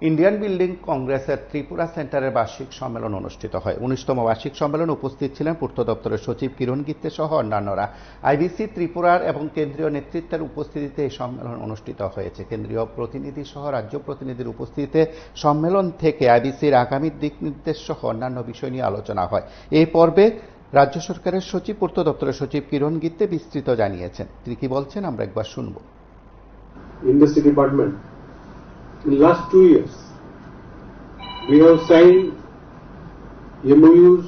Indian building কংগ্রেসের ত্রিপুরা সেন্টারের বার্ষিক সম্মেলন অনুষ্ঠিত হয়। 19তম বার্ষিক সম্মেলনে উপস্থিত ছিলেন পূর্ত দপ্তরের সচিব কিরণ গিত্তে সহ অন্যান্যরা। আইবিসি ত্রিপুরার এবং কেন্দ্রীয় নেতৃত্বের উপস্থিতিতে এই সম্মেলন অনুষ্ঠিত হয়েছে। কেন্দ্রীয় প্রতিনিধি সহ রাজ্য প্রতিনিধির উপস্থিতিতে সম্মেলন থেকে আইবিসির আগামী দিক নির্দেশ সহ অন্যান্য বিষয় নিয়ে আলোচনা হয়। এই পর্বে রাজ্য সরকারের সচিব পূর্ত দপ্তরের সচিব কিরণ গিত্তে বিস্তৃত জানিয়েছেন। তিনি কি বলছেন আমরা একবার শুনব। Industry Department, in the last 2 years, we have signed MOUs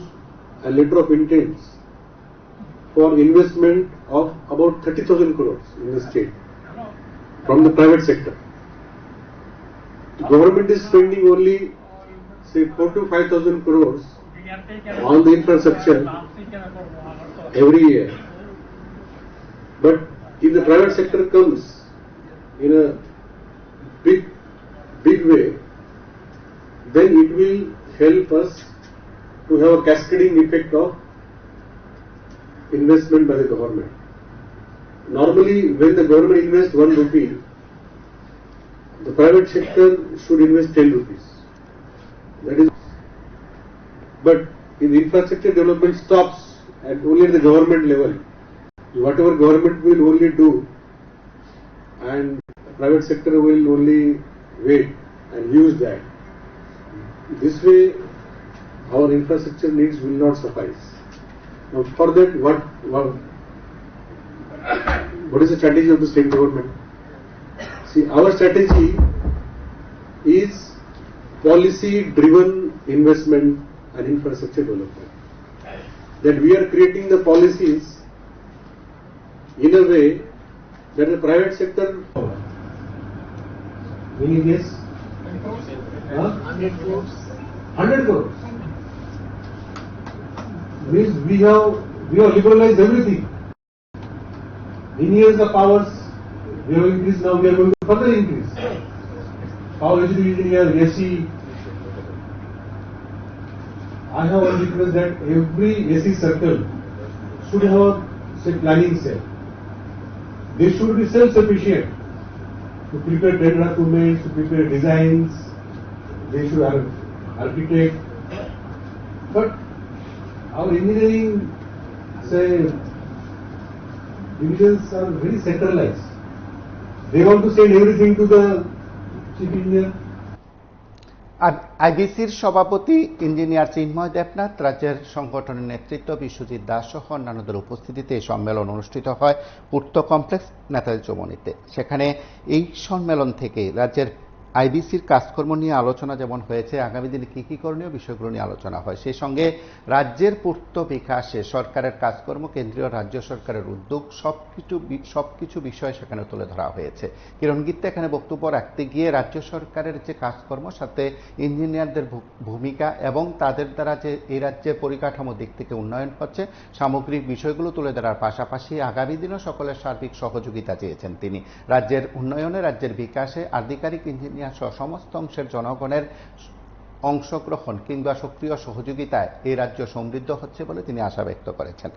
and letter of intents for investment of about 30,000 crores in the state from the private sector. The government is spending only say 4 to 5,000 crores on the infrastructure every year. But if the private sector comes in a big way, then it will help us to have a cascading effect of investment by the government. Normally, when the government invests 1 rupee, the private sector should invest 10 rupees. That is, but if infrastructure development stops at only at the government level, whatever government will only do, and private sector will only wait and use that. This way, our infrastructure needs will not suffice. Now, for that, what is the strategy of the state government? See, our strategy is policy-driven investment and infrastructure development. That we are creating the policies in a way that the private sector. Any guess? 100 crores. 100 crores. Means we have liberalized everything. Linears the powers we have increased. Now we are going to further increase. Power engineer, AC. I have one request that every AC circle should have say planning cell. They should be self-sufficient to prepare tender documents, to prepare designs. They should have architect. But our engineering, say, divisions are very centralized. They want to send everything to the chief engineer. আইবিসির সভাপতি engineer চিন্ময় দেবনাথ, রাজ্যের সংগঠনের নেতৃত্ব বিশ্বজিৎ দাস সহ অন্যান্যদের উপস্থিতিতে এই সম্মেলন অনুষ্ঠিত হয় পূর্ত কমপ্লেক্স নেতাজি চৌমুহনীতে। সেখানে এই সম্মেলন থেকে রাজ্যের আইবিসির কাজকর্ম নিয়ে আলোচনা যেমন হয়েছে, আগামী দিনে কি কি করণীয় বিষয়গুলো নিয়ে আলোচনা হয়। সেই সঙ্গে রাজ্যের পূর্ত বিকাশে সরকারের কাজকর্ম, কেন্দ্রীয় রাজ্য সরকারের উদ্যোগ সবকিছু বিষয় সেখানে তুলে ধরা হয়েছে। কিরণ গিত্তে এখানে বক্তব্য রাখতে গিয়ে রাজ্য সরকারের যে কাজকর্ম, সাথে ইঞ্জিনিয়ারদের ভূমিকা এবং তাদের দ্বারা যে এই রাজ্যের পরিকাঠামো দিক থেকে উন্নয়ন হচ্ছে, সামগ্রিক বিষয়গুলো তুলে ধরার পাশাপাশি আগামী দিনও সকলের সার্বিক সহযোগিতা চেয়েছেন তিনি। রাজ্যের উন্নয়নে, রাজ্যের বিকাশে আধিকারিক ইঞ্জিনিয়ার সহ সমস্ত অংশের জনগণের অংশগ্রহণ কিংবা সক্রিয় সহযোগিতায় এই রাজ্য সমৃদ্ধ হচ্ছে বলে তিনি আশা ব্যক্ত করেছেন।